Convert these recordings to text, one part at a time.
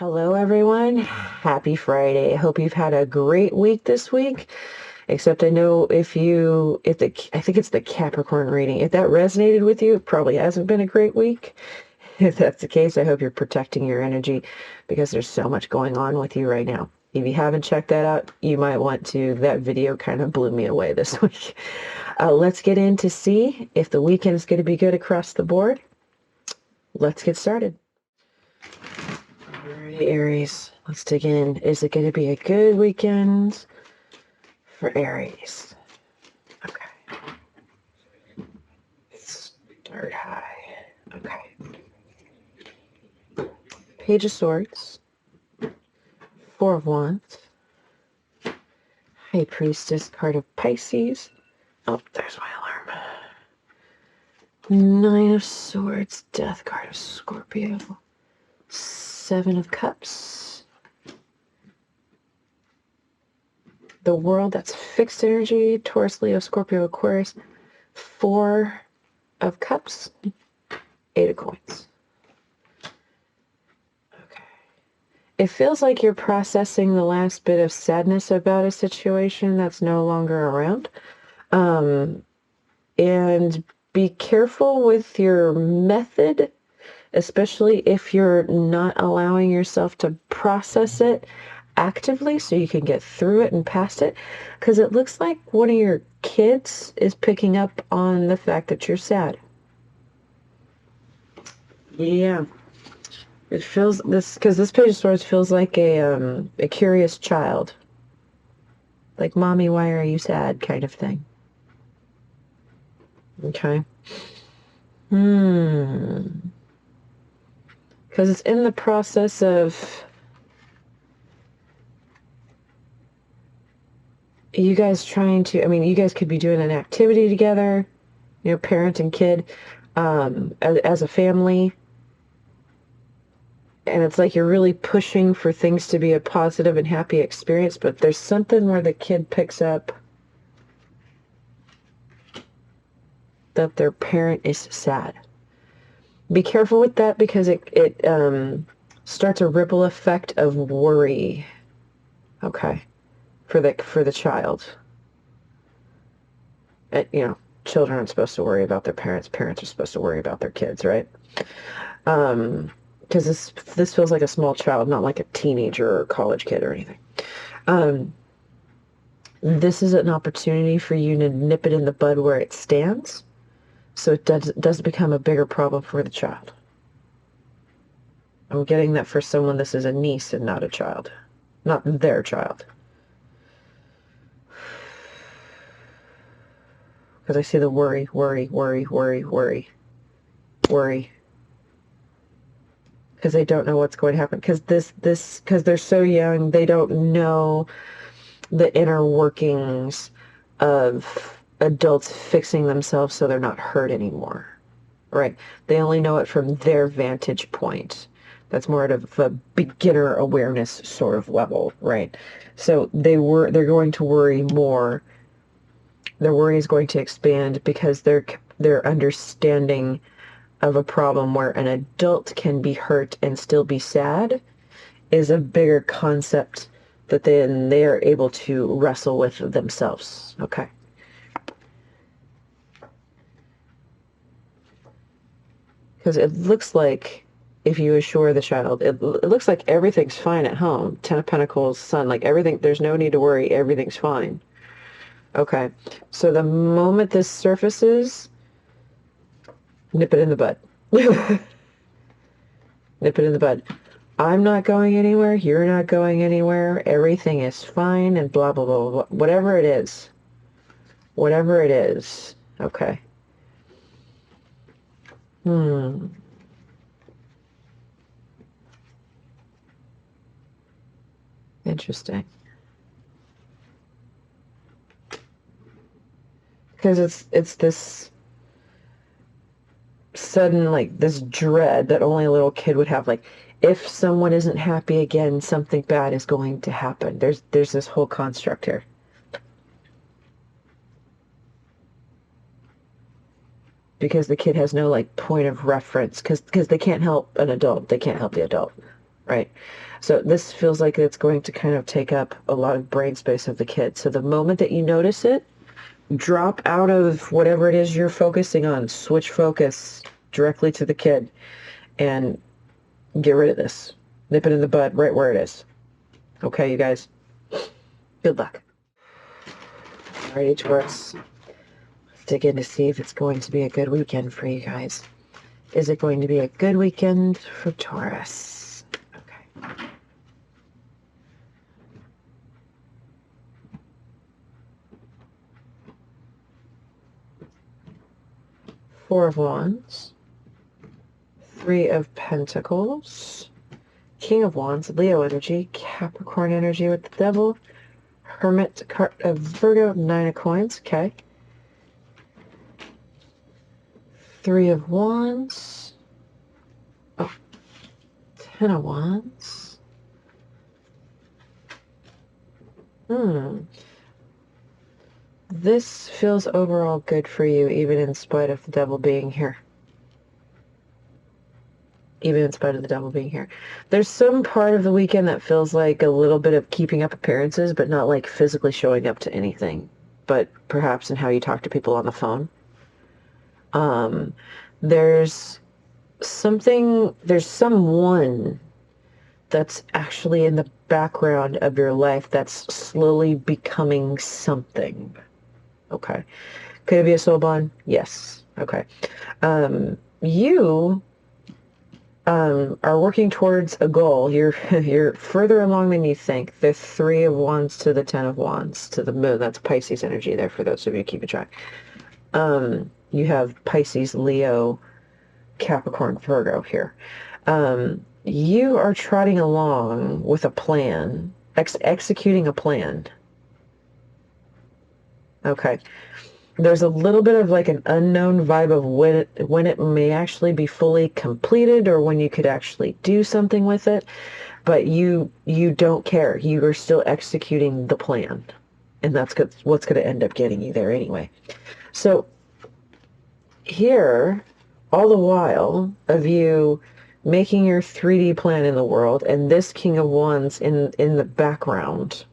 Hello, everyone. Happy Friday. I hope you've had a great week this week. Except I know I think it's the Capricorn reading. If that resonated with you, it probably hasn't been a great week. If that's the case, I hope you're protecting your energy because there's so much going on with you right now. If you haven't checked that out, you might want to. That video kind of blew me away this week. Let's get in to see if the weekend is going to be good across the board. Let's get started. All right, Aries, let's dig in. Is it going to be a good weekend for Aries? Okay. Start high. Okay. Page of Swords. Four of Wands. High Priestess, card of Pisces. Oh, there's my alarm. Nine of Swords, Death, card of Scorpio. Seven of Cups. The World, that's fixed energy. Taurus, Leo, Scorpio, Aquarius. Four of Cups. Eight of Coins. Okay. It feels like you're processing the last bit of sadness about a situation that's no longer around. And be careful with your method, especially if you're not allowing yourself to process it actively so you can get through it and past it, because it looks like one of your kids is picking up on the fact that you're sad. Yeah, it feels this because this Page of Swords feels like a curious child, like "Mommy, why are you sad?" kind of thing. Okay. Because it's in the process of you guys trying to, I mean, you guys could be doing an activity together, parent and kid, as a family. And it's like you're really pushing for things to be a positive and happy experience, but there's something where the kid picks up that their parent is sad. Be careful with that because it starts a ripple effect of worry. Okay. For the child. Children aren't supposed to worry about their parents. Parents are supposed to worry about their kids, right? Because this feels like a small child, not like a teenager or college kid or anything. This is an opportunity for you to nip it in the bud where it stands, so it doesn't become a bigger problem for the child. I'm getting that for someone this is a niece and not a child. Not their child. Because I see the worry. Because they don't know what's going to happen. Because because they're so young, they don't know the inner workings of adults fixing themselves so they're not hurt anymore. Right? They only know it from their vantage point. That's more of a beginner awareness sort of level, right? So they're going to worry more. Their worry is going to expand because their understanding of a problem where an adult can be hurt and still be sad is a bigger concept that then they are able to wrestle with themselves. Okay. Because it looks like if you assure the child, it looks like everything's fine at home. Ten of Pentacles, Sun, like everything, there's no need to worry. Everything's fine. Okay. So the moment this surfaces, nip it in the bud. Nip it in the bud. I'm not going anywhere. You're not going anywhere. Everything is fine and blah, blah, blah, blah. Whatever it is. Whatever it is. Okay. Interesting. Because it's this sudden, like, this dread that only a little kid would have. Like, if someone isn't happy again, something bad is going to happen. There's this whole construct here. Because the kid has no, like, point of reference. Because they can't help an adult. They can't help the adult. right? So this feels like it's going to kind of take up a lot of brain space of the kid. So the moment that you notice it, drop out of whatever it is you're focusing on, switch focus directly to the kid and get rid of this. Nip it in the bud right where it is. Okay, you guys? Good luck. Alrighty, Taurus. Let's dig in to see if it's going to be a good weekend for you guys. Is it going to be a good weekend for Taurus? Okay. Four of Wands. Three of Pentacles. King of Wands, Leo energy, Capricorn energy with the Devil. Hermit card of Virgo, Nine of Coins. Okay. Three of Wands. Oh, 10 of Wands. This feels overall good for you, even in spite of the Devil being here. Even in spite of the Devil being here. There's some part of the weekend that feels like a little bit of keeping up appearances, but not like physically showing up to anything. But perhaps in how you talk to people on the phone. There's someone that's actually in the background of your life that's slowly becoming something. Okay. Could it be a soul bond? Yes. Okay. You are working towards a goal. You're further along than you think. The Three of Wands to the Ten of Wands to the Moon. That's Pisces energy there for those of you keeping track. You have Pisces, Leo, Capricorn, Virgo here. You are trotting along with a plan, executing a plan. Okay. There's a little bit of like an unknown vibe of when it may actually be fully completed or when you could actually do something with it, but you don't care. You are still executing the plan, and that's what's going to end up getting you there anyway. So here, all the while of you making your 3D plan in the world, and this King of Wands in the background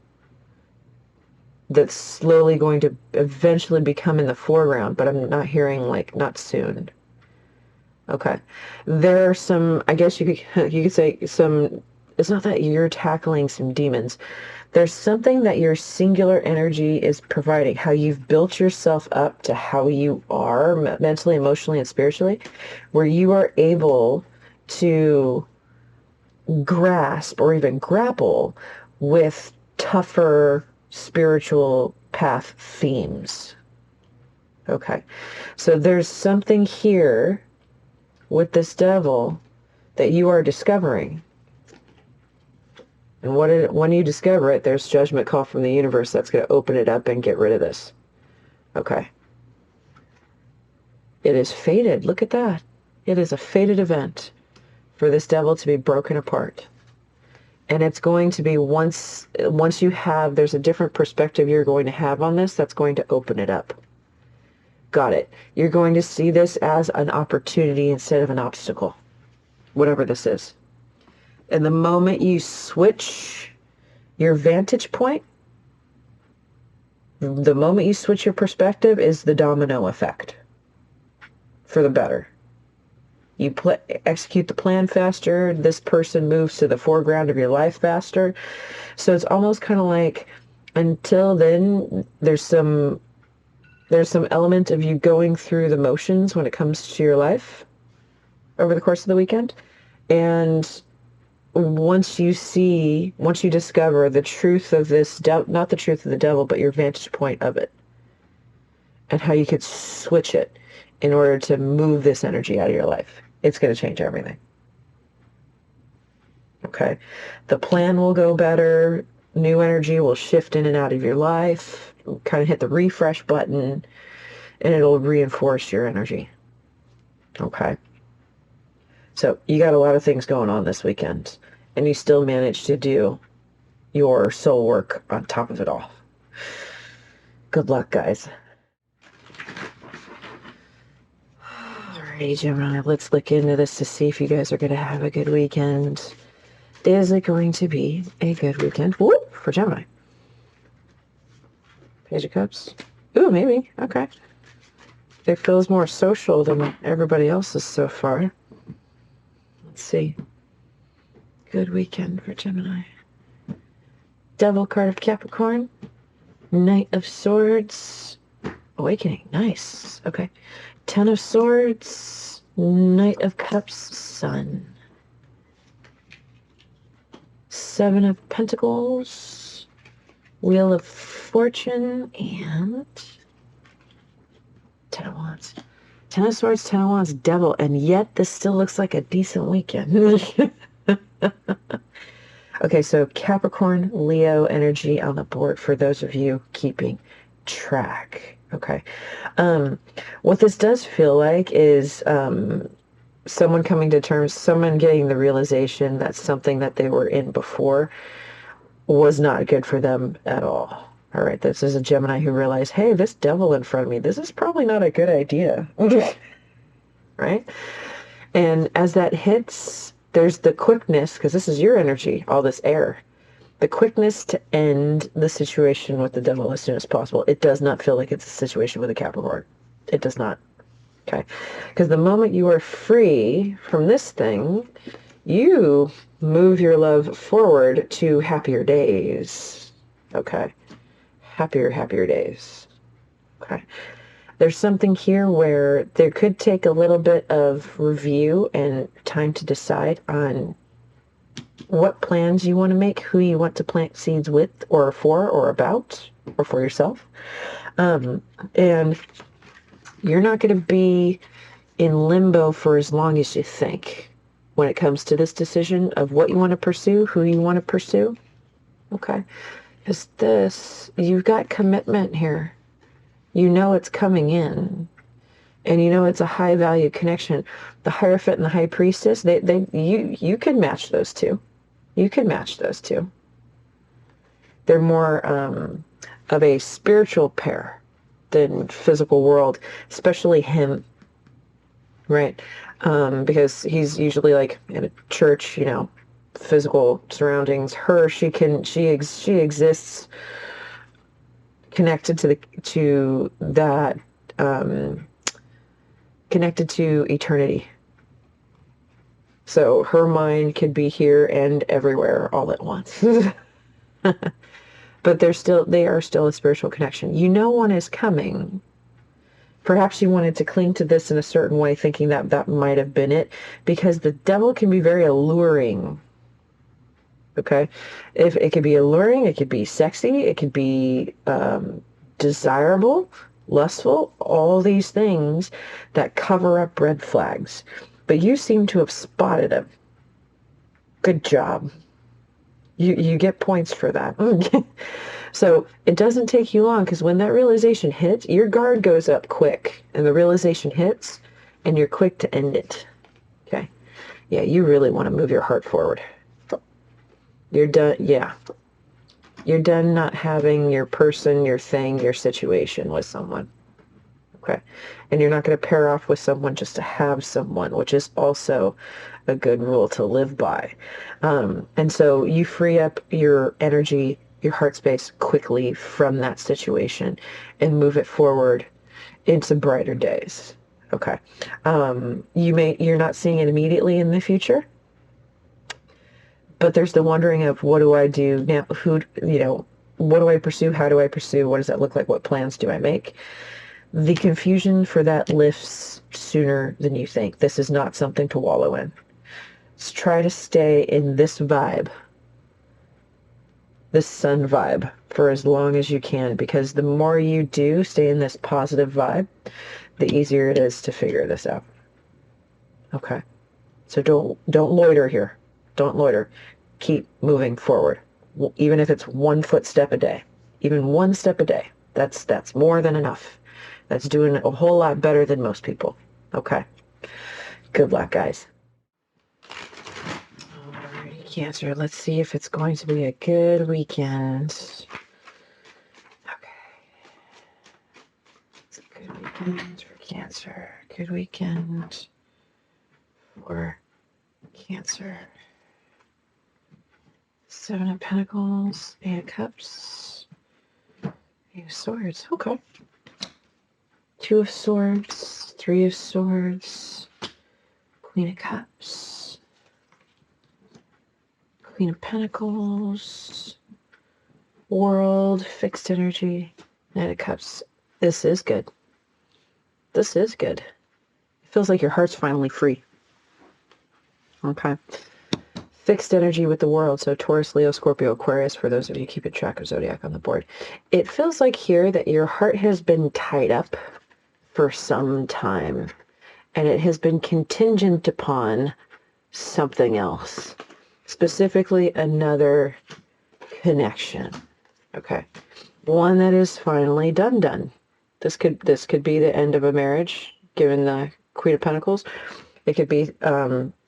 that's slowly going to eventually become in the foreground, but I'm not hearing like not soon. Okay. There are some, I guess you could say some, it's not that you're tackling some demons. There's something that your singular energy is providing, how you've built yourself up to how you are mentally, emotionally, and spiritually, where you are able to grasp or even grapple with tougher spiritual path themes. Okay. So there's something here with this Devil that you are discovering. And when you discover it, there's judgment call from the universe that's going to open it up and get rid of this. Okay. It is fated. Look at that. It is a fated event for this Devil to be broken apart. And it's going to be once you have, there's a different perspective you're going to have on this that's going to open it up. Got it. You're going to see this as an opportunity instead of an obstacle. Whatever this is. And the moment you switch your vantage point, the moment you switch your perspective is the domino effect. For the better. You execute the plan faster, this person moves to the foreground of your life faster. So it's almost kind of like, until then, there's some element of you going through the motions when it comes to your life over the course of the weekend. And once you discover the truth of this, not the truth of the Devil, but your vantage point of it, and how you could switch it in order to move this energy out of your life, it's going to change everything. Okay. The plan will go better. New energy will shift in and out of your life. Kind of hit the refresh button, and it'll reinforce your energy. Okay. So you got a lot of things going on this weekend, and you still manage to do your soul work on top of it all. Good luck, guys. Alrighty, Gemini, let's look into this to see if you guys are going to have a good weekend. Is it going to be a good weekend? Whoop, for Gemini. Page of Cups. Ooh, maybe. Okay. It feels more social than everybody else's so far. Let's see. Good weekend for Gemini. Devil card of Capricorn. Knight of Swords. Awakening. Nice. Okay. Ten of Swords. Knight of Cups. Sun. Seven of Pentacles. Wheel of Fortune. And Ten of Wands. Ten of Swords, Ten of Wands, Devil. And yet this still looks like a decent weekend. Okay, so Capricorn, Leo energy on the board for those of you keeping track. Okay. What this does feel like is someone coming to terms, someone getting the realization that something that they were in before was not good for them at all. All right, this is a Gemini who realized, hey, this devil in front of me, this is probably not a good idea. Right? And as that hits, there's the quickness, because this is your energy, all this air, the quickness to end the situation with the devil as soon as possible. It does not feel like it's a situation with a Capricorn. It does not. Okay? Because the moment you are free from this thing, you move your love forward to happier days. Okay? Happier days. Okay? There's something here where there could take a little bit of review and time to decide on what plans you want to make, who you want to plant seeds with or for or about or for yourself. And you're not going to be in limbo for as long as you think when it comes to this decision of what you want to pursue, who you want to pursue. Okay. Because this, you've got commitment here. You know it's coming in. And you know it's a high value connection. The Hierophant and the High Priestess, you can match those two. You can match those two. They're more of a spiritual pair than physical world, especially him, right? Because he's usually like in a church, you know, physical surroundings. Her, she exists connected to that, connected to eternity. So her mind could be here and everywhere all at once. But they are still a spiritual connection. You know one is coming. Perhaps you wanted to cling to this in a certain way, thinking that that might have been it, because the devil can be very alluring. Okay? If it could be alluring, it could be sexy, it could be desirable, lustful, all these things that cover up red flags. But you seem to have spotted them. Good job. You get points for that. So it doesn't take you long, because when that realization hits, your guard goes up quick, and the realization hits, and you're quick to end it. Okay? Yeah, you really want to move your heart forward. You're done, yeah. You're done not having your person, your thing, your situation with someone. Okay? And you're not going to pair off with someone just to have someone, which is also a good rule to live by. And so you free up your energy, your heart space quickly from that situation and move it forward into brighter days. Okay. You're not seeing it immediately in the future, but there's the wondering of, what do I do now? What do I pursue? How do I pursue? What does that look like? What plans do I make? The confusion for that lifts sooner than you think. This is not something to wallow in. Just try to stay in this vibe, this sun vibe, for as long as you can, because the more you do stay in this positive vibe, the easier it is to figure this out. Okay? So don't loiter here. Don't loiter. Keep moving forward. Even if it's 1 footstep a day. Even 1 step a day. That's more than enough. That's doing a whole lot better than most people. Okay? Good luck, guys. Alrighty, Cancer. Let's see if it's going to be a good weekend. Okay. It's a good weekend for Cancer. Good weekend for Cancer. Seven of Pentacles, Eight of Cups, Eight of Swords. Okay. Two of Swords, Three of Swords, Queen of Cups, Queen of Pentacles, World, Fixed Energy, Knight of Cups. This is good. This is good. It feels like your heart's finally free. Okay. Fixed energy with the world. So Taurus, Leo, Scorpio, Aquarius, for those of you keeping track of Zodiac on the board. It feels like here that your heart has been tied up for some time. And it has been contingent upon something else. Specifically, another connection. Okay. One that is finally done. This could be the end of a marriage, given the Queen of Pentacles. It could be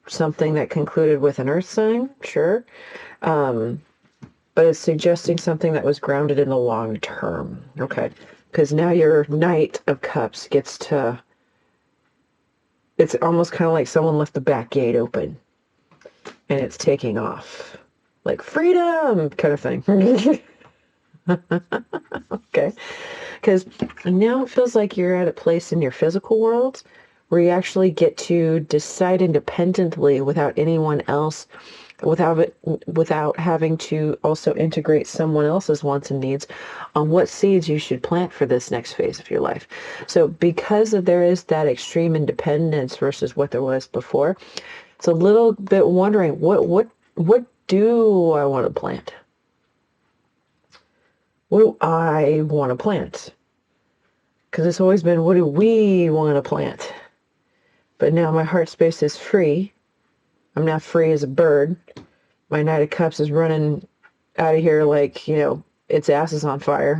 something that concluded with an earth sign, sure. But it's suggesting something that was grounded in the long term. Okay. Because now your Knight of Cups gets to... It's almost kind of like someone left the back gate open. And it's taking off. Like freedom kind of thing. Okay. Because now it feels like you're at a place in your physical world where you actually get to decide independently without anyone else, without having to also integrate someone else's wants and needs on what seeds you should plant for this next phase of your life. So because there is that extreme independence versus what there was before, it's a little bit wondering, what do I want to plant? What do I want to plant? Because it's always been, what do we want to plant? But now my heart space is free. I'm not free as a bird. My Knight of Cups is running out of here like, its ass is on fire.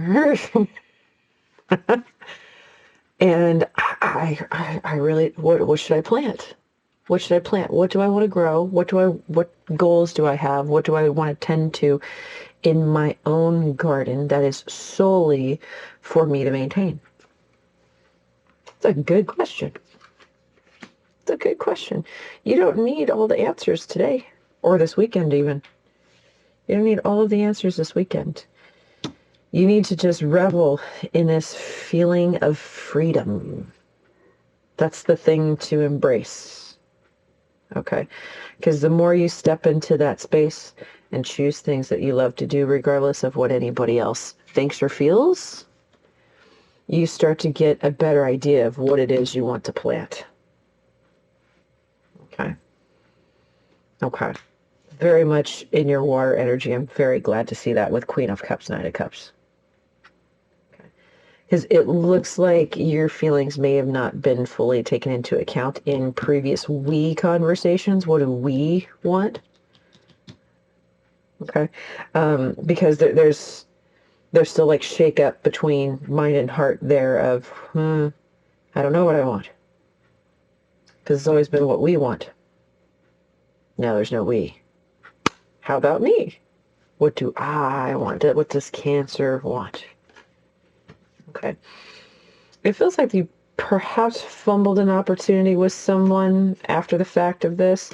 And I really, what should I plant? What should I plant? What do I want to grow? What goals do I have? What do I want to tend to in my own garden that is solely for me to maintain? It's a good question. It's a good question. You don't need all the answers today or this weekend even. You don't need all of the answers this weekend. You need to just revel in this feeling of freedom. That's the thing to embrace. Okay? Because the more you step into that space and choose things that you love to do, regardless of what anybody else thinks or feels, you start to get a better idea of what it is you want to plant. Okay. Okay. Very much in your water energy. I'm very glad to see that with Queen of Cups, Knight of Cups. Okay. Because it looks like your feelings may have not been fully taken into account in previous we conversations. What do we want? Okay. Because there's still like shake up between mind and heart there of, I don't know what I want. Because it's always been what we want. Now there's no we. How about me? What do I want? What does Cancer want? Okay. It feels like you perhaps fumbled an opportunity with someone after the fact of this.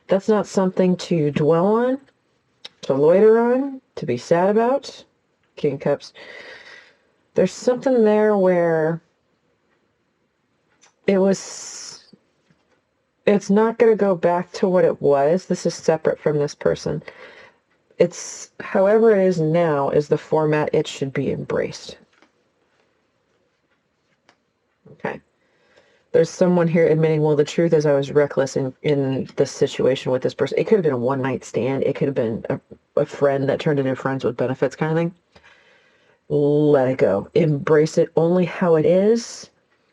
That's not something to dwell on, to loiter on, to be sad about. King of Cups. There's something there where it's not going to go back to what it was. This is separate from this person. It's however it is now is the format it should be embraced. Okay. There's someone here admitting, well, the truth is I was reckless in this situation with this person. It could have been a one-night stand. It could have been a friend that turned into friends with benefits kind of thing. Let it go. Embrace it only how it is.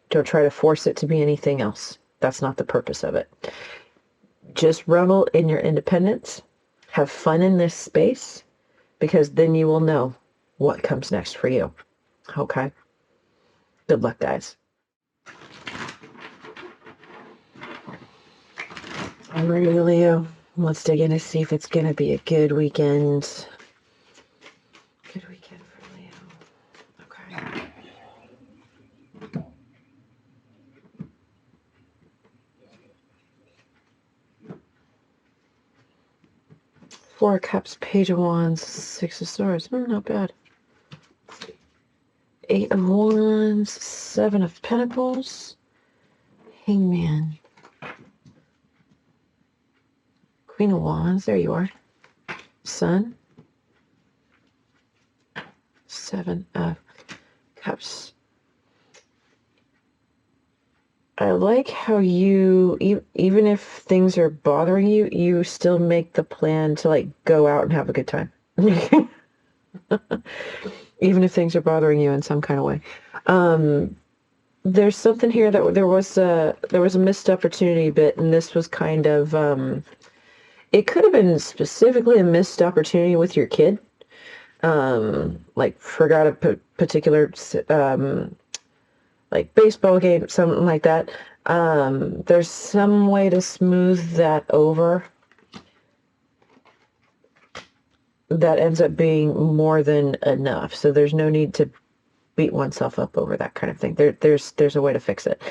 Don't try to force it to be anything else. That's not the purpose of it. Just revel in your independence. Have fun in this space, because then you will know what comes next for you. Okay? Good luck, guys. All right, Leo. Let's dig in to see if it's going to be a good weekend. Good weekend for Leo. Okay. Four of Cups, Page of Wands, Six of Swords. Not bad. Eight of Wands, Seven of Pentacles, Hangman, Queen of Wands. There you are. Sun. Seven of Cups. I like how you, even if things are bothering you, you still make the plan to like go out and have a good time. Even if things are bothering you in some kind of way. There's something here that there was a missed opportunity bit, and this was kind of, it could have been specifically a missed opportunity with your kid. Like forgot a particular, like baseball game, something like that. There's some way to smooth that over that ends up being more than enough. So there's no need to beat oneself up over that kind of thing. There's a way to fix it.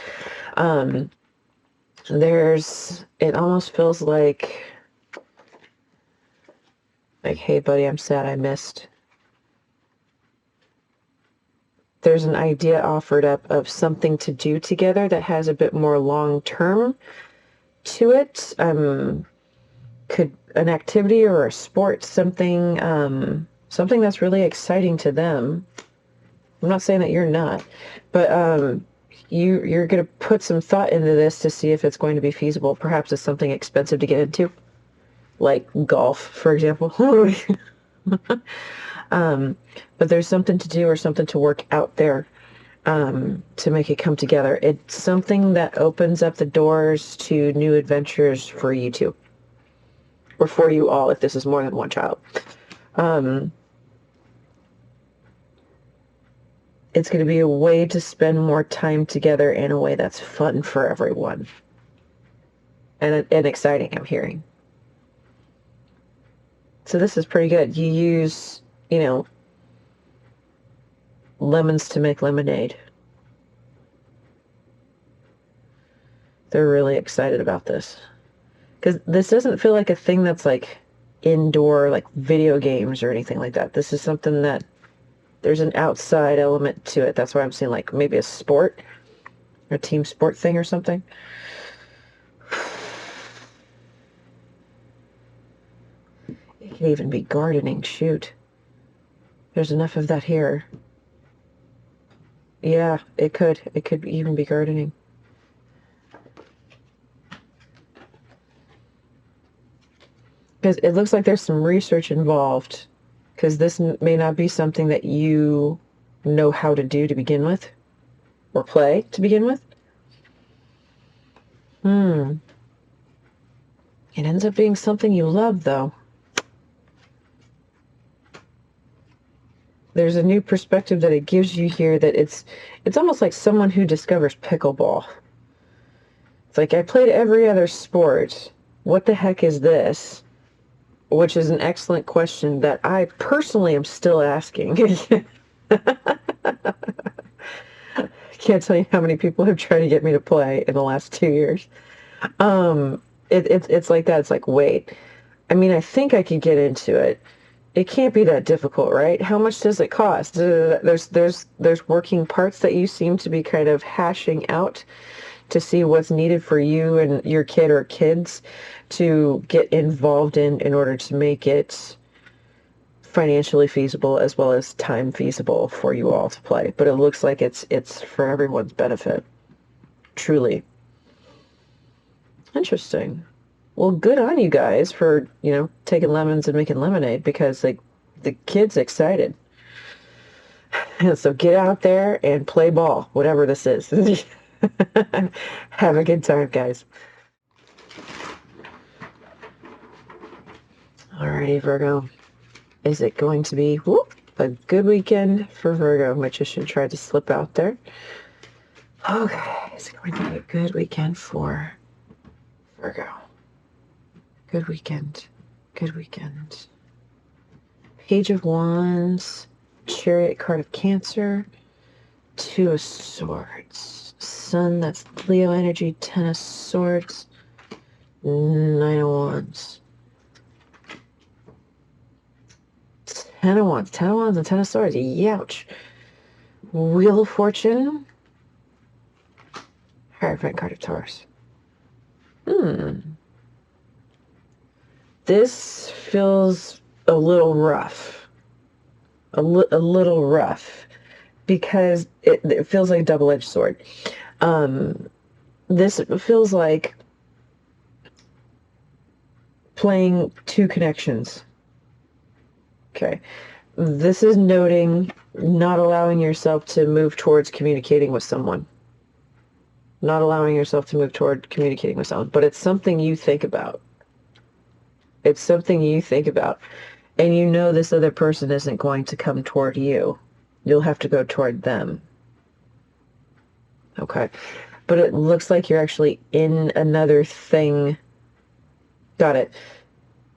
It almost feels like, hey buddy, I'm sad I missed. There's an idea offered up of something to do together that has a bit more long term to it. Could an activity or a sport, something that's really exciting to them. I'm not saying that you're not, but you're going to put some thought into this to see if it's going to be feasible. Perhaps it's something expensive to get into, like golf, for example. But there's something to do or something to work out there to make it come together. It's something that opens up the doors to new adventures for you two, or for you all if this is more than one child. It's going to be a way to spend more time together in a way that's fun for everyone. And exciting, I'm hearing. So this is pretty good. You use, lemons to make lemonade. They're really excited about this. Because this doesn't feel like a thing that's like indoor, like video games or anything like that. This is something that there's an outside element to it. That's why I'm saying like maybe a sport, a team sport thing or something. It could even be gardening. Shoot. There's enough of that here. Yeah, it could. It could even be gardening. Because it looks like there's some research involved. Because this may not be something that you know how to do to begin with. Or play to begin with. It ends up being something you love, though. There's a new perspective that it gives you here that it's almost like someone who discovers pickleball. It's like, I played every other sport. What the heck is this? Which is an excellent question that I personally am still asking. Can't tell you how many people have tried to get me to play in the last 2 years. It's like that. It's like, wait, I mean, I think I could get into it. It can't be that difficult, right? How much does it cost? There's working parts that you seem to be kind of hashing out to see what's needed for you and your kid or kids to get involved in order to make it financially feasible as well as time feasible for you all to play. But it looks like it's for everyone's benefit. Truly. Interesting. Well, good on you guys for, taking lemons and making lemonade, because like the kid's excited. So get out there and play ball, whatever this is. Have a good time, guys. Alrighty, Virgo. Is it going to be a good weekend for Virgo? Magician tried to slip out there. Okay, is it going to be a good weekend for Virgo? Good weekend. Good weekend. Page of Wands. Chariot card of Cancer. Two of Swords. Sun, that's Leo energy. Ten of Swords. Nine of Wands. Ten of Wands. Ten of Wands and Ten of Swords. Youch. Wheel of Fortune. Hierophant card of Taurus. This feels a little rough. A little rough. Because it feels like a double-edged sword. This feels like playing two connections. Okay. This is noting not allowing yourself to move towards communicating with someone. Not allowing yourself to move toward communicating with someone. But it's something you think about. It's something you think about. And you know this other person isn't going to come toward you. You'll have to go toward them. Okay. But it looks like you're actually in another thing. Got it.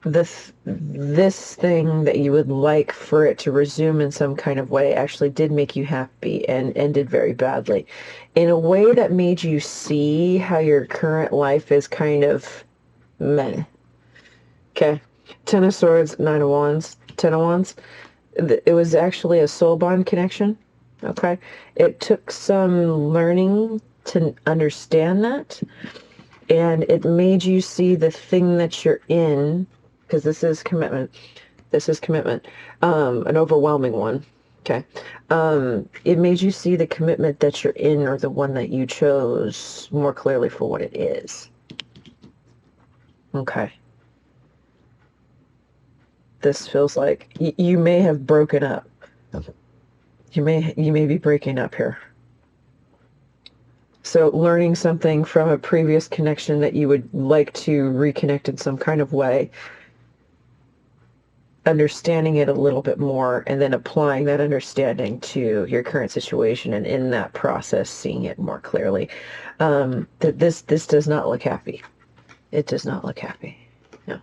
This thing that you would like for it to resume in some kind of way actually did make you happy and ended very badly. In a way that made you see how your current life is kind of meh. Okay. Ten of Swords, Nine of Wands, Ten of Wands. It was actually a soul bond connection. Okay. It took some learning to understand that. And it made you see the thing that you're in, because this is commitment. This is commitment. An overwhelming one. Okay. It made you see the commitment that you're in, or the one that you chose, more clearly for what it is. Okay. This feels like you may have broken up. You may be breaking up here. So learning something from a previous connection that you would like to reconnect in some kind of way, understanding it a little bit more, and then applying that understanding to your current situation, and in that process seeing it more clearly. That this does not look happy. It does not look happy. No.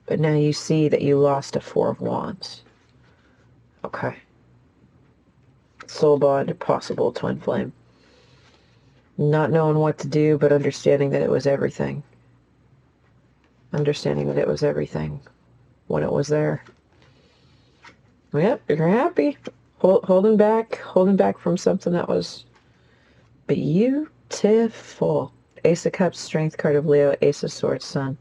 But now you see that you lost a Four of Wands. Okay. Soul bond, possible twin flame. Not knowing what to do, but understanding that it was everything. Understanding that it was everything when it was there. Yep, you're happy. Holding back from something that was beautiful. Ace of Cups, Strength card of Leo, Ace of Swords, Sun.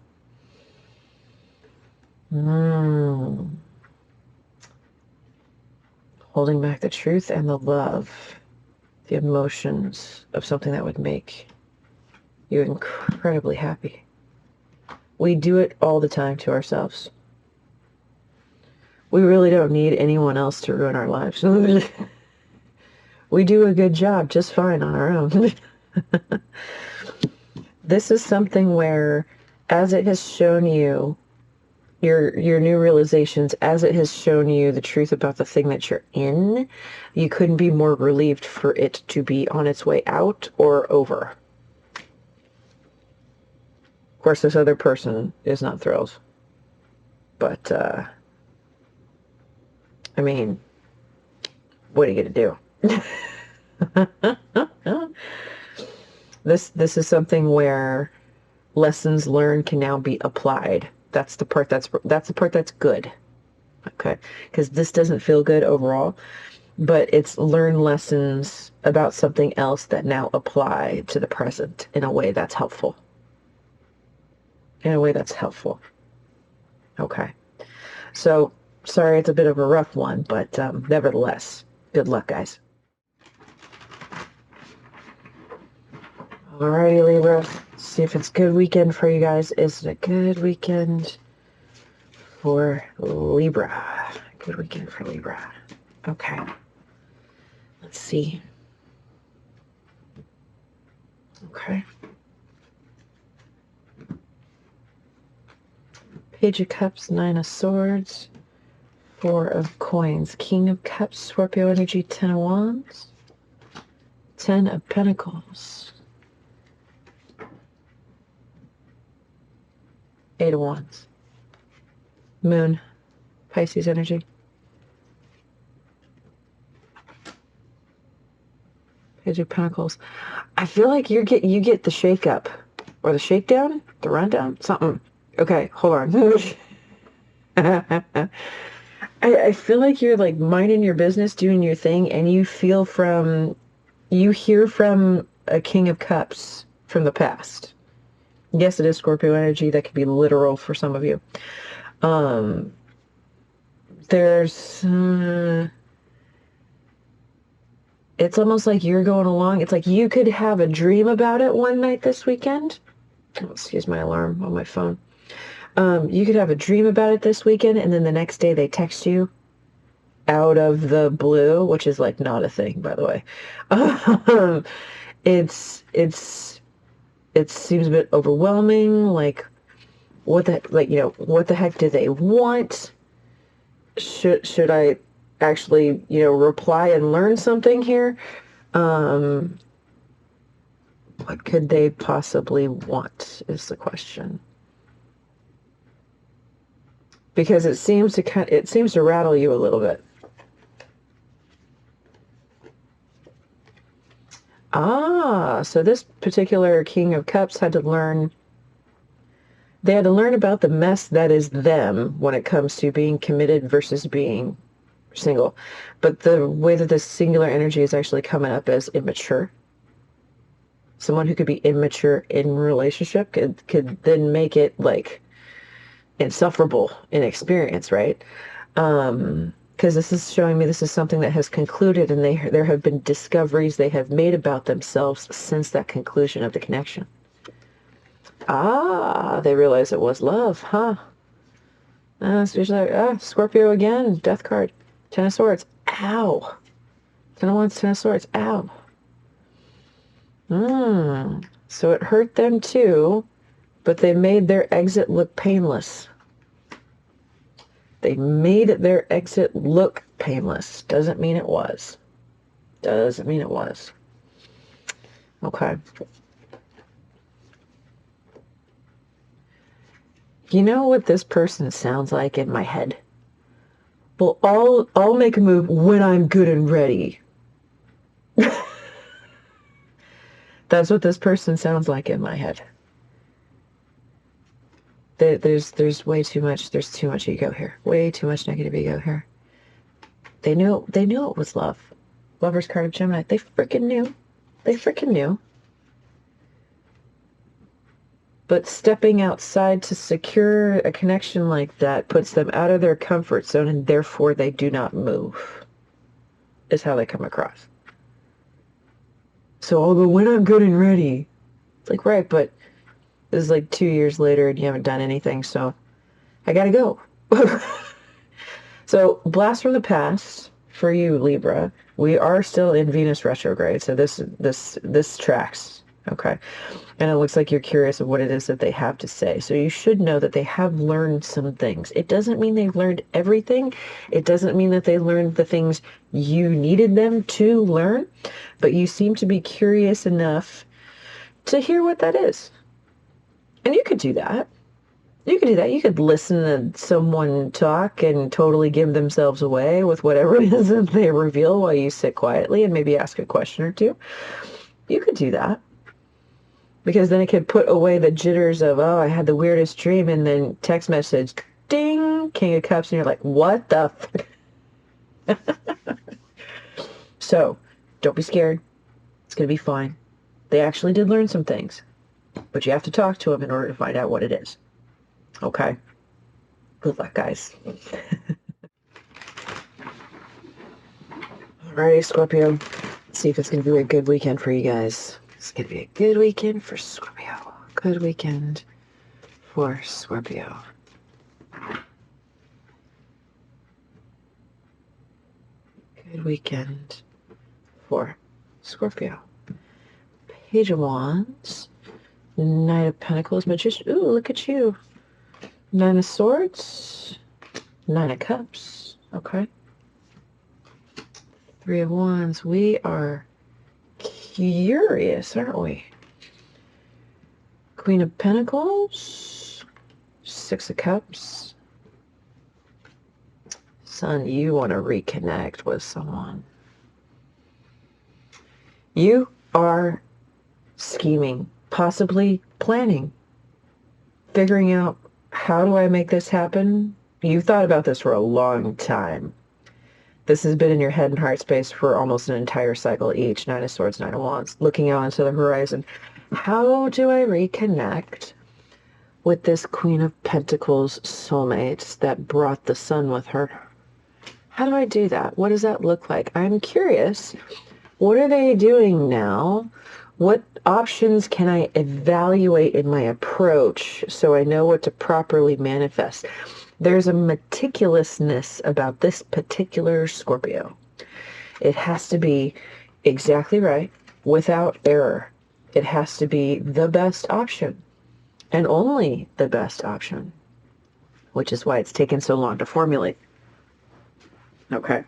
Holding back the truth and the love. The emotions of something that would make you incredibly happy. We do it all the time to ourselves. We really don't need anyone else to ruin our lives. We do a good job just fine on our own. This is something where, as it has shown you your new realizations, as it has shown you the truth about the thing that you're in, you couldn't be more relieved for it to be on its way out or over. Of course, this other person is not thrilled. But, I mean, what are you going to do? This is something where lessons learned can now be applied. That's the part that's good. Okay? Because this doesn't feel good overall, but it's learned lessons about something else that now apply to the present in a way that's helpful. In a way that's helpful. Okay. So, sorry it's a bit of a rough one, but nevertheless, good luck, guys. Alrighty, Libra. Let's see if it's a good weekend for you guys. Is it a good weekend for Libra? Good weekend for Libra. Okay. Let's see. Okay. Page of Cups, Nine of Swords, Four of Coins, King of Cups, Scorpio energy, Ten of Wands, Ten of Pentacles, Eight of Wands, Moon, Pisces energy, Page of Pentacles. I feel like you get the shake up or the shakedown, the rundown, something. Okay, hold on. I feel like you're like minding your business, doing your thing, and you hear from a King of Cups from the past. Yes, it is Scorpio energy. That could be literal for some of you. Um, there's, it's almost like you're going along. It's like you could have a dream about it one night this weekend. Oh, excuse my alarm on my phone. You could have a dream about it this weekend, and then the next day they text you out of the blue, which is like not a thing, by the way. Um, it seems a bit overwhelming. Like what the heck do they want? Should I actually, reply and learn something here? Um, what could they possibly want is the question. Because it seems to rattle you a little bit. So this particular King of Cups had to learn about the mess that is them when it comes to being committed versus being single. But the way that this singular energy is actually coming up as immature. Someone who could be immature in relationship could then make it like insufferable in experience, right? Because this is showing me this is something that has concluded, and there have been discoveries they have made about themselves since that conclusion of the connection. They realized it was love, huh? Scorpio again, death card, Ten of Swords, ow. Ten of Wands, Ten of Swords, ow. So it hurt them too, but they made their exit look painless. They made their exit look painless. Doesn't mean it was. Doesn't mean it was. Okay. You know what this person sounds like in my head? Well, I'll make a move when I'm good and ready. That's what this person sounds like in my head. There's way too much. There's too much ego here. Way too much negative ego here. They knew it was love. Lover's card of Gemini. They freaking knew. They freaking knew. But stepping outside to secure a connection like that puts them out of their comfort zone, and therefore they do not move, is how they come across. So I'll go when I'm good and ready. It's like, right, but this is like 2 years later and you haven't done anything, so I gotta go. So blast from the past for you, Libra. We are still in Venus retrograde, so this tracks, okay? And it looks like you're curious of what it is that they have to say. So you should know that they have learned some things. It doesn't mean they've learned everything. It doesn't mean that they learned the things you needed them to learn, but you seem to be curious enough to hear what that is. And you could do that. You could do that. You could listen to someone talk and totally give themselves away with whatever it is that they reveal while you sit quietly and maybe ask a question or two. You could do that. Because then it could put away the jitters of, oh, I had the weirdest dream, and then text message, ding, King of Cups, and you're like, what the fuck? So, don't be scared. It's going to be fine. They actually did learn some things. But you have to talk to them in order to find out what it is. Okay? Good luck, guys. Alrighty, Scorpio. Let's see if it's going to be a good weekend for you guys. It's going to be a good weekend for Scorpio. Good weekend for Scorpio. Good weekend for Scorpio. Page of Wands. Knight of Pentacles. Magician. Ooh, look at you. Nine of Swords. Nine of Cups. Okay. Three of Wands. We are curious, aren't we? Queen of Pentacles. Six of Cups. Son, you want to reconnect with someone. You are scheming, possibly planning, figuring out, how do I make this happen? You've thought about this for a long time. This has been in your head and heart space for almost an entire cycle each. Nine of Swords, Nine of Wands, looking out into the horizon. How do I reconnect with this Queen of Pentacles soulmate that brought the sun with her? How do I do that? What does that look like? I'm curious. What are they doing now? What options can I evaluate in my approach so I know what to properly manifest? There's a meticulousness about this particular Scorpio. It has to be exactly right, without error. It has to be the best option, and only the best option, which is why it's taken so long to formulate. Okay.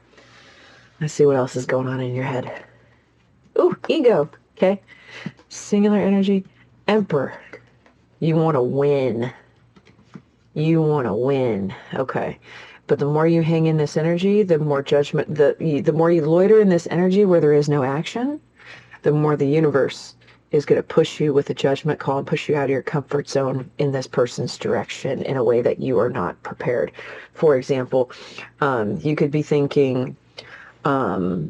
Let's see what else is going on in your head. Ooh, ego. Okay. Singular energy. Emperor. You want to win. You want to win. Okay. But the more you hang in this energy, the more judgment, the more you loiter in this energy where there is no action, the more the universe is going to push you with a judgment call and push you out of your comfort zone in this person's direction in a way that you are not prepared. For example, you could be thinking, oh,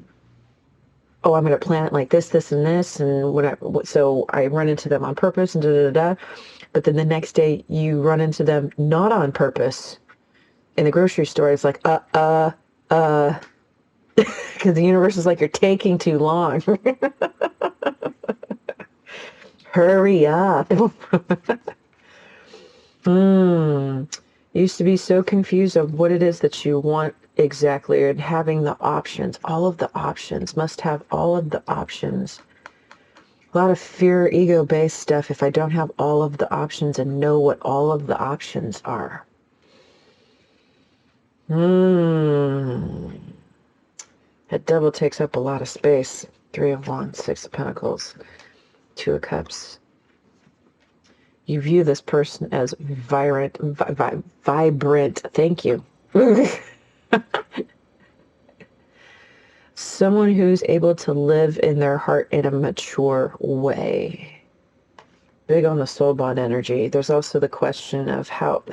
I'm going to plan it like this, this, and this, and so I run into them on purpose, and da-da-da-da. But then the next day, you run into them not on purpose. In the grocery store, it's like, because the universe is like, you're taking too long. Hurry up. Used to be so confused of what it is that you want exactly, and having the options, all of the options, must have all of the options. A lot of fear, ego-based stuff if I don't have all of the options and know what all of the options are. That double takes up a lot of space. Three of Wands, Six of Pentacles, Two of Cups. You view this person as vibrant. Thank you. Someone who's able to live in their heart in a mature way. Big on the soul bond energy. There's also the question of how,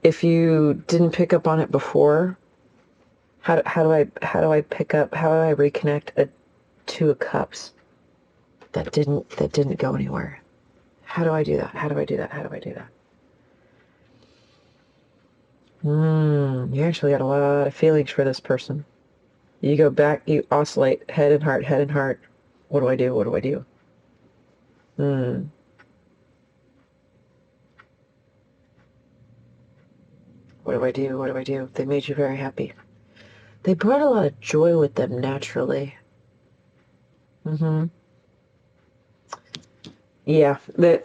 if you didn't pick up on it before, how do I reconnect a Two of Cups that didn't go anywhere? How do I do that? How do I do that? How do I do that? You actually got a lot of feelings for this person. You go back, you oscillate, head and heart, head and heart. What do I do? What do I do? What do I do? What do I do? They made you very happy. They brought a lot of joy with them naturally. Yeah,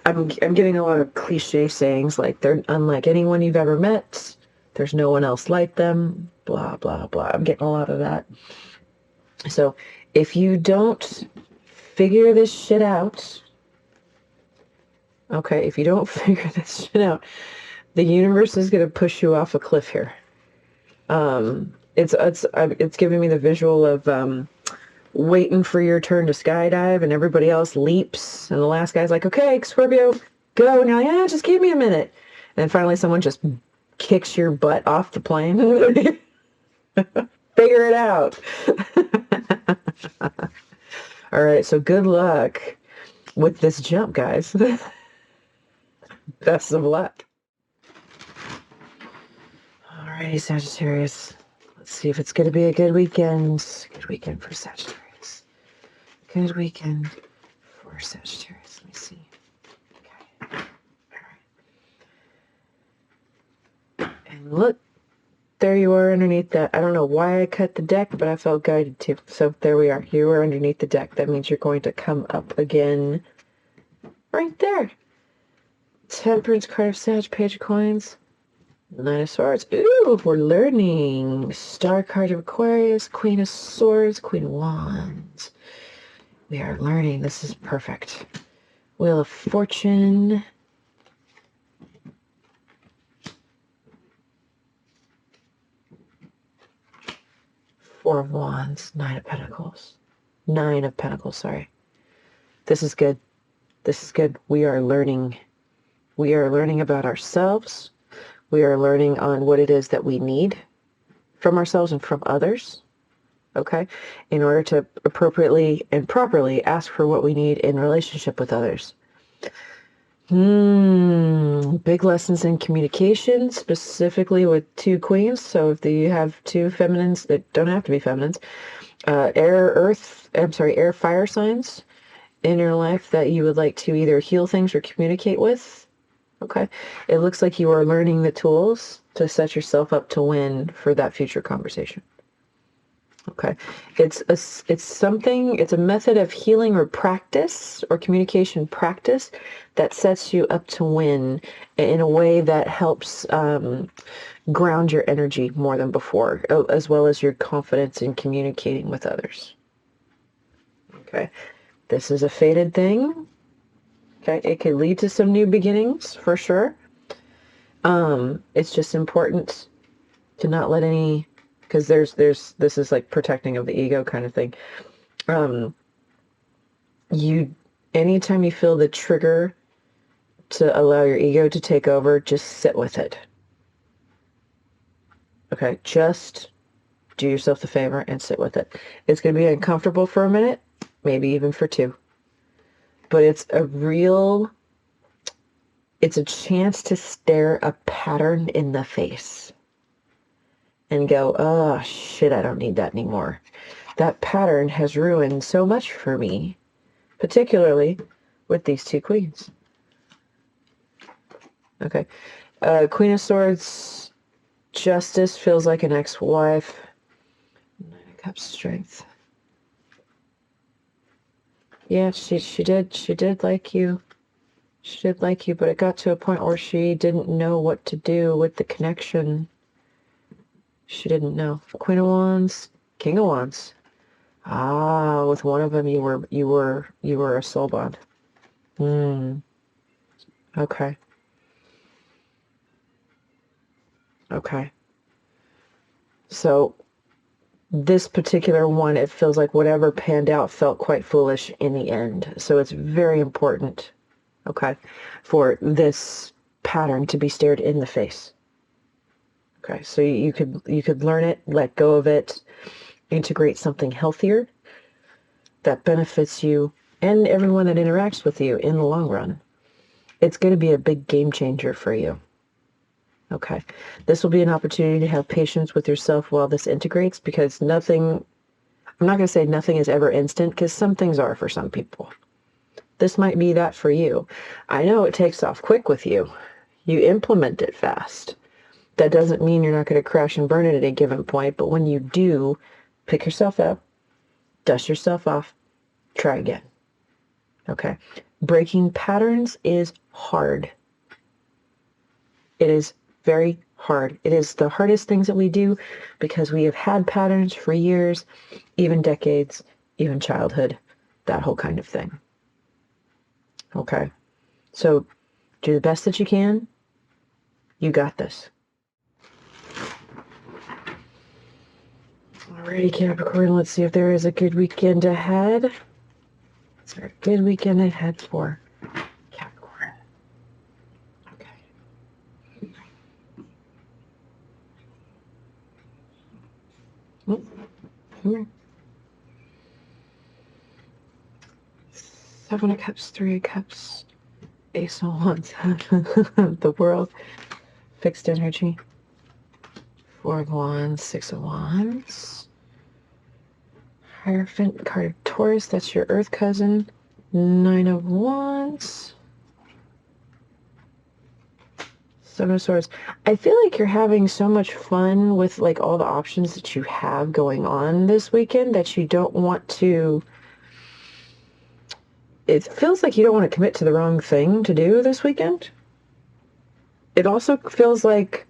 I'm getting a lot of cliche sayings like they're unlike anyone you've ever met. There's no one else like them. Blah, blah, blah. I'm getting a lot of that. So if you don't figure this shit out, okay, if you don't figure this shit out, the universe is going to push you off a cliff here. It's giving me the visual of waiting for your turn to skydive, and everybody else leaps, and the last guy's like, okay, Scorpio, go. Now, yeah, just give me a minute. And then finally someone just kicks your butt off the plane. Figure it out. All right, so good luck with this jump, guys. Best of luck. Alrighty, Sagittarius. Let's see if it's going to be a good weekend. Good weekend for Sagittarius. Good weekend for Sagittarius. Let me see. Okay. All right. And look, there you are underneath that. I don't know why I cut the deck, but I felt guided to. So there we are. You are underneath the deck. That means you're going to come up again right there. Temperance card of Sag, Page of Coins. Nine of Swords. Ooh, we're learning. Star card of Aquarius, Queen of Swords, Queen of Wands. We are learning. This is perfect. Wheel of Fortune. Four of Wands, Nine of Pentacles. Nine of Pentacles, sorry. This is good. This is good. We are learning. We are learning about ourselves. We are learning on what it is that we need from ourselves and from others, okay, in order to appropriately and properly ask for what we need in relationship with others. Big lessons in communication, specifically with two queens. So if you have two feminines that don't have to be feminines, air, fire signs in your life that you would like to either heal things or communicate with. Okay. It looks like you are learning the tools to set yourself up to win for that future conversation. Okay. It's a method of healing or practice or communication practice that sets you up to win in a way that helps ground your energy more than before, as well as your confidence in communicating with others. Okay. This is a fated thing. Okay. It could lead to some new beginnings for sure. It's just important to not let any, because this is like protecting of the ego kind of thing. Anytime you feel the trigger to allow your ego to take over, just sit with it. Okay, just do yourself the favor and sit with it. It's going to be uncomfortable for a minute, maybe even for two. But it's a chance to stare a pattern in the face and go, oh shit, I don't need that anymore. That pattern has ruined so much for me, particularly with these two queens. Okay. Queen of Swords, justice, feels like an ex-wife. Nine of Cups, strength. Yeah, she did like you. She did like you, but it got to a point where she didn't know what to do with the connection. She didn't know. Queen of Wands, King of Wands. Ah, with one of them you were a soul bond. Okay. Okay. So this particular one, it feels like whatever panned out felt quite foolish in the end. So it's very important, okay, for this pattern to be stared in the face. Okay, so you could learn it, let go of it, integrate something healthier that benefits you and everyone that interacts with you in the long run. It's going to be a big game changer for you. Okay, this will be an opportunity to have patience with yourself while this integrates, because I'm not going to say nothing is ever instant, because some things are for some people. This might be that for you. I know it takes off quick with you. You implement it fast. That doesn't mean you're not going to crash and burn it at a given point, but when you do, pick yourself up, dust yourself off, try again. Okay. Breaking patterns is hard. It is very hard. It is the hardest things that we do because we have had patterns for years, even decades, even childhood, that whole kind of thing. Okay. So do the best that you can. You got this. Alrighty, Capricorn, let's see if there is a good weekend ahead. Is there a good weekend ahead for Capricorn? Okay. Oh, come here. Seven of Cups, Three of Cups, Ace of Wands. The World, fixed energy. Four of Wands, Six of Wands. Hierophant, card of Taurus, that's your Earth cousin. Nine of Wands. Seven of Swords. I feel like you're having so much fun with like all the options that you have going on this weekend that you don't want to... It feels like you don't want to commit to the wrong thing to do this weekend. It also feels like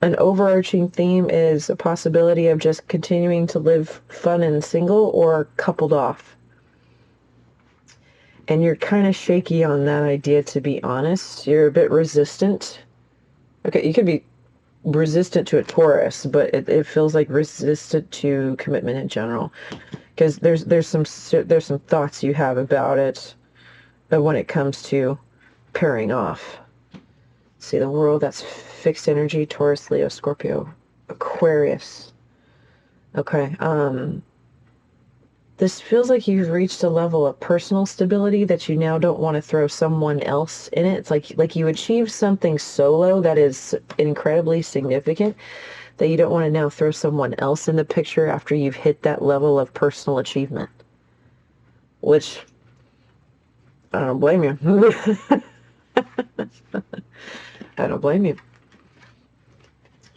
an overarching theme is a possibility of just continuing to live fun and single or coupled off. And you're kind of shaky on that idea, to be honest. You're a bit resistant. Okay, you could be resistant to a Taurus, but it feels like resistant to commitment in general. Because there's some thoughts you have about it when it comes to pairing off. See, the World, that's fixed energy, Taurus, Leo, Scorpio, Aquarius. Okay. This feels like you've reached a level of personal stability that you now don't want to throw someone else in it. It's like you achieved something solo that is incredibly significant that you don't want to now throw someone else in the picture after you've hit that level of personal achievement. Which, I don't blame you. I don't blame you.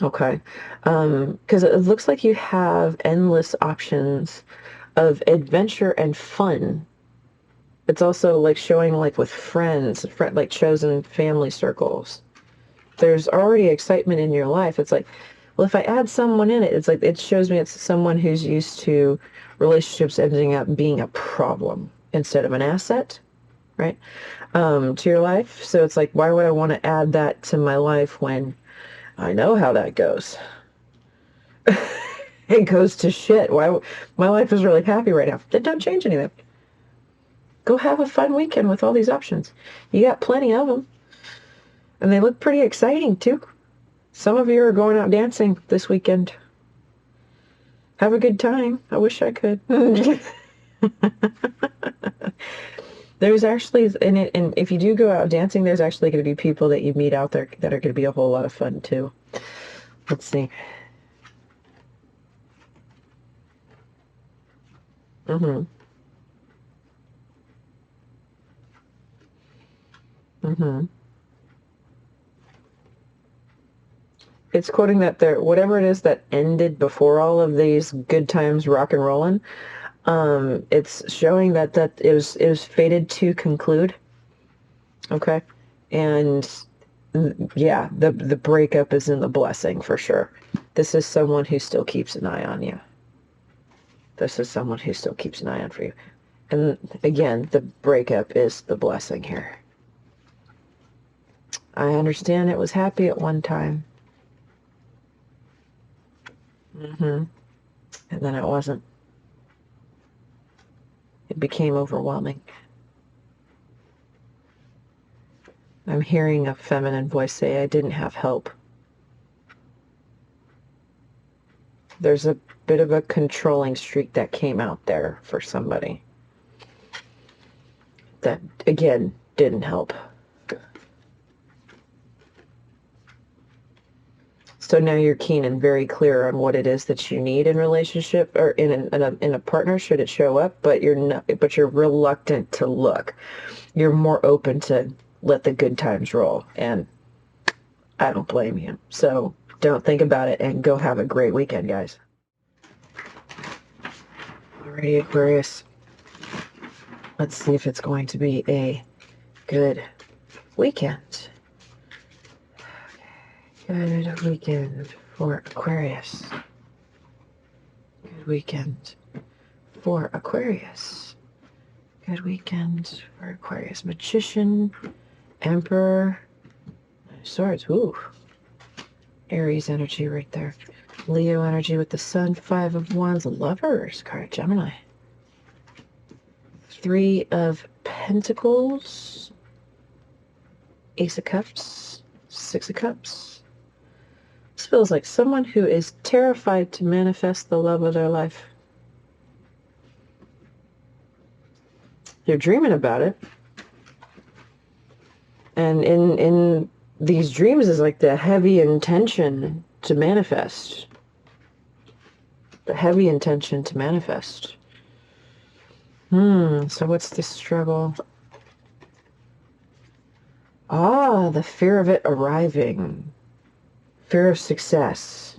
Okay. Because it looks like you have endless options of adventure and fun. It's also like showing like with friends, like chosen family circles. There's already excitement in your life. It's like, well, if I add someone in it, it's like it shows me it's someone who's used to relationships ending up being a problem instead of an asset, right? To your life. So it's like, why would I want to add that to my life when I know how that goes? It goes to shit. Why? My life is really happy right now. Then don't change anything. Go have a fun weekend with all these options. You got plenty of them. And they look pretty exciting, too. Some of you are going out dancing this weekend. Have a good time. I wish I could. There's actually, and if you do go out dancing, there's actually going to be people that you meet out there that are going to be a whole lot of fun, too. Let's see. Mm-hmm. Mm-hmm. It's quoting that there, whatever it is that ended before all of these good times rock and rolling, it's showing that it was fated to conclude. Okay. And yeah, the breakup is in the blessing for sure. This is someone who still keeps an eye on you. This is someone who still keeps an eye on for you. And again, the breakup is the blessing here. I understand it was happy at one time. Mm-hmm. And then it wasn't. It became overwhelming. I'm hearing a feminine voice say, I didn't have help. There's a bit of a controlling streak that came out there for somebody. That, again, didn't help. So now you're keen and very clear on what it is that you need in relationship or in a partner should it show up, but you're reluctant to look. You're more open to let the good times roll, and I don't blame you. So don't think about it and go have a great weekend, guys. Alrighty, Aquarius. Let's see if it's going to be a good weekend. Good weekend for Aquarius. Good weekend for Aquarius. Good weekend for Aquarius. Magician, Emperor, Swords. Ooh. Aries energy right there. Leo energy with the Sun. 5 of Wands. Lovers card. Gemini. 3 of Pentacles. Ace of Cups. 6 of Cups. This feels like someone who is terrified to manifest the love of their life. They're dreaming about it. And in these dreams is like the heavy intention to manifest. The heavy intention to manifest. So what's the struggle? Ah, the fear of it arriving. Fear of success.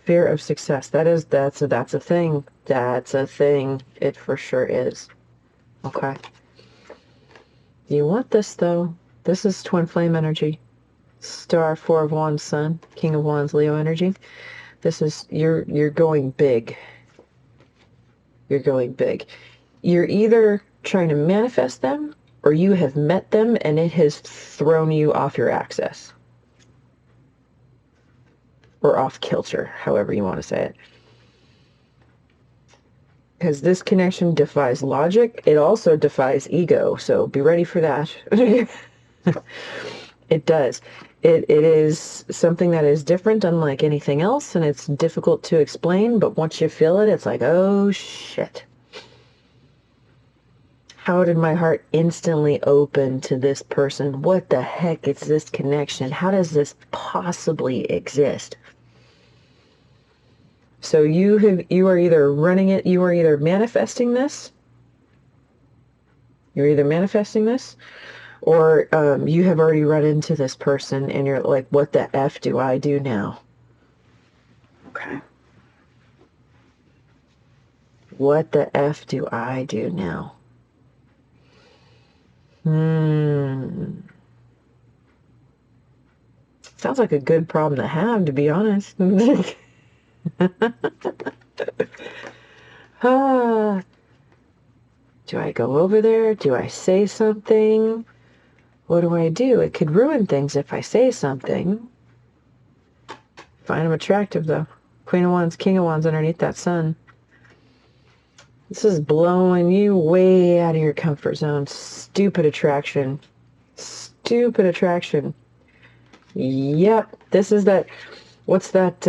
Fear of success. That's a thing. That's a thing. It for sure is. Okay. Do you want this though? This is twin flame energy. Star, 4 of Wands, Sun, King of Wands, Leo energy. This is you're going big. You're going big. You're either trying to manifest them or you have met them and it has thrown you off your axis. Or off kilter, however you want to say it. Because this connection defies logic. It also defies ego. So be ready for that. It does. It is something that is different, unlike anything else, and it's difficult to explain, but once you feel it, it's like, oh shit. How did my heart instantly open to this person? What the heck is this connection? How does this possibly exist? So you are either running it, you are either manifesting this, or you have already run into this person and you're like, what the F do I do now? Okay. What the F do I do now? Sounds like a good problem to have, to be honest. Ah, do I go over there? Do I say something? What do I do? It could ruin things if I say something. Find him attractive, though. Queen of Wands, King of Wands underneath that sun. This is blowing you way out of your comfort zone. Stupid attraction. Stupid attraction. Yep. This is that. What's that?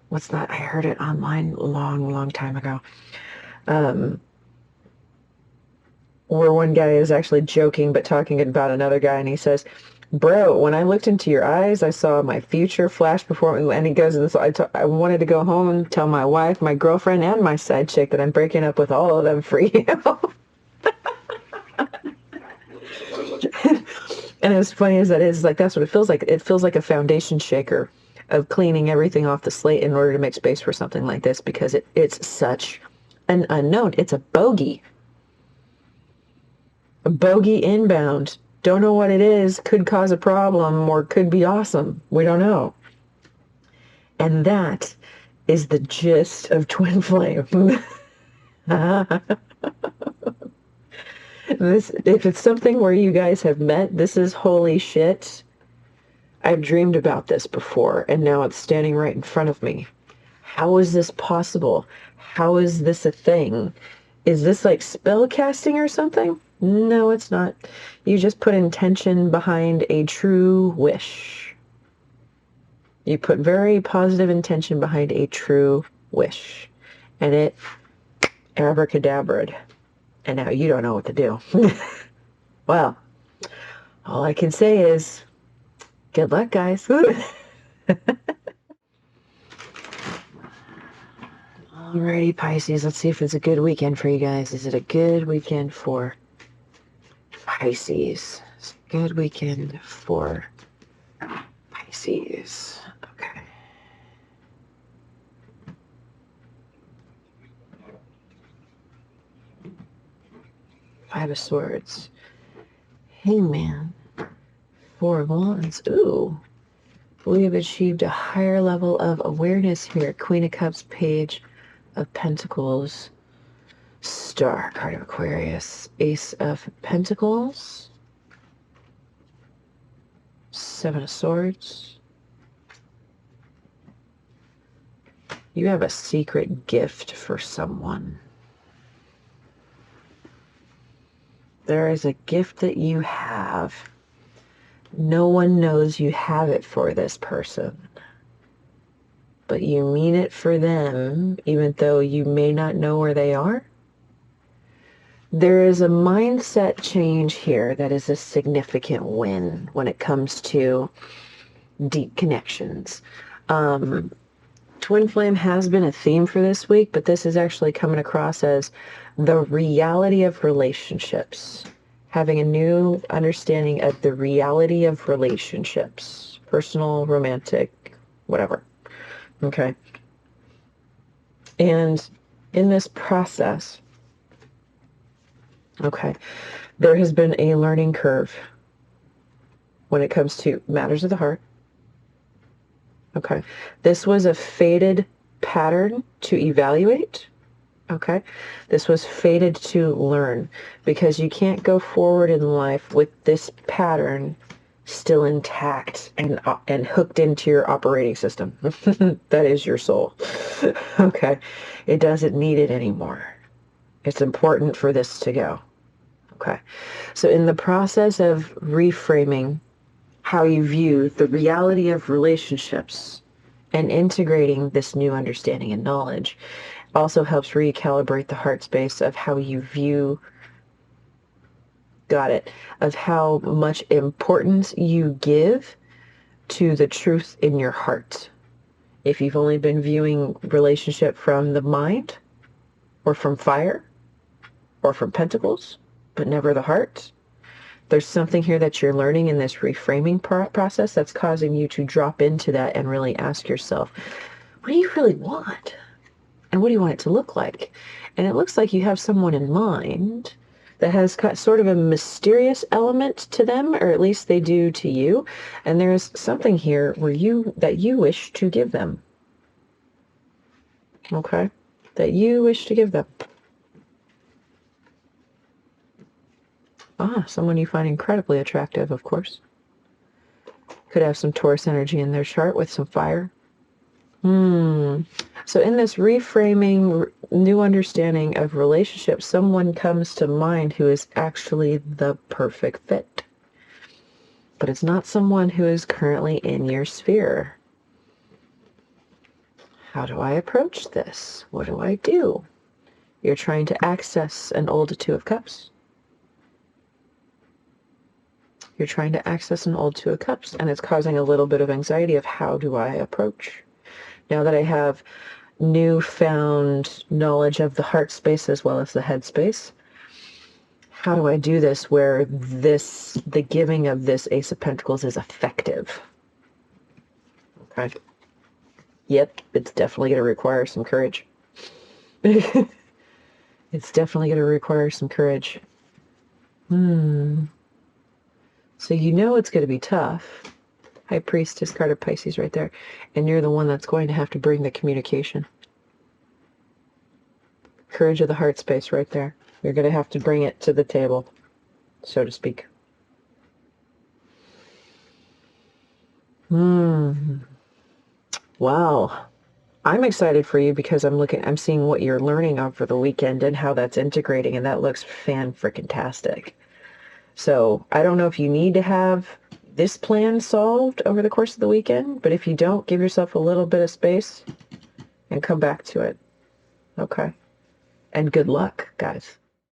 What's that? I heard it online a long time ago. Where one guy is actually joking but talking about another guy, and he says, bro, when I looked into your eyes, I saw my future flash before me. And he goes, I wanted to go home and tell my wife, my girlfriend, and my side chick that I'm breaking up with all of them for you. And as funny as that is, like, that's what it feels like. It feels like a foundation shaker of cleaning everything off the slate in order to make space for something like this, because it's such an unknown. It's a bogey. A bogey inbound. Don't know what it is. Could cause a problem or could be awesome. We don't know. And that is the gist of twin flame. If it's something where you guys have met, this is holy shit. I've dreamed about this before, and now it's standing right in front of me. How is this possible? How is this a thing? Is this like spell casting or something? No, it's not. You just put intention behind a true wish. You put very positive intention behind a true wish. And it abracadabra'd. And now you don't know what to do. Well, all I can say is, good luck, guys. Alrighty, Pisces. Let's see if it's a good weekend for you guys. Is it a good weekend for Pisces? It's a good weekend for Pisces. Okay. Five of Swords. Hangman. Four of Wands. Ooh. We have achieved a higher level of awareness here. Queen of Cups, Page of Pentacles. Star card of Aquarius. Ace of Pentacles. Seven of Swords. You have a secret gift for someone. There is a gift that you have. No one knows you have it for this person. But you mean it for them, even though you may not know where they are. There is a mindset change here that is a significant win when it comes to deep connections. Twin flame has been a theme for this week, but this is actually coming across as the reality of relationships. Having a new understanding of the reality of relationships. Personal, romantic, whatever. Okay. And in this process, okay, there has been a learning curve when it comes to matters of the heart. Okay. This was a fated pattern to evaluate. Okay. This was fated to learn, because you can't go forward in life with this pattern still intact and hooked into your operating system. That is your soul. Okay. It doesn't need it anymore. It's important for this to go. Okay. So in the process of reframing how you view the reality of relationships and integrating this new understanding and knowledge also helps recalibrate the heart space of how you view, got it, of how much importance you give to the truth in your heart. If you've only been viewing relationship from the mind or from fire or from pentacles, but never the heart, there's something here that you're learning in this reframing process that's causing you to drop into that and really ask yourself, what do you really want? And what do you want it to look like? And it looks like you have someone in mind that has sort of a mysterious element to them, or at least they do to you. And there's something here where that you wish to give them. Okay? That you wish to give them. Someone you find incredibly attractive, of course. Could have some Taurus energy in their chart with some fire. So in this reframing, new understanding of relationships, someone comes to mind who is actually the perfect fit. But it's not someone who is currently in your sphere. How do I approach this? What do I do? You're trying to access an old Two of Cups. You're trying to access an old Two of Cups, and it's causing a little bit of anxiety of how do I approach? Now that I have newfound knowledge of the heart space as well as the head space, how do I do this where the giving of this Ace of Pentacles is effective? Okay. Yep, it's definitely going to require some courage. It's definitely going to require some courage. So you know it's going to be tough. High Priestess card of Pisces right there. And you're the one that's going to have to bring the communication. Courage of the heart space right there. You're going to have to bring it to the table, so to speak. Wow. I'm excited for you because I'm seeing what you're learning over the weekend and how that's integrating, and that looks fan-frickin-tastic. So I don't know if you need to have this plan solved over the course of the weekend, but if you don't, give yourself a little bit of space and come back to it. Okay. And good luck, guys.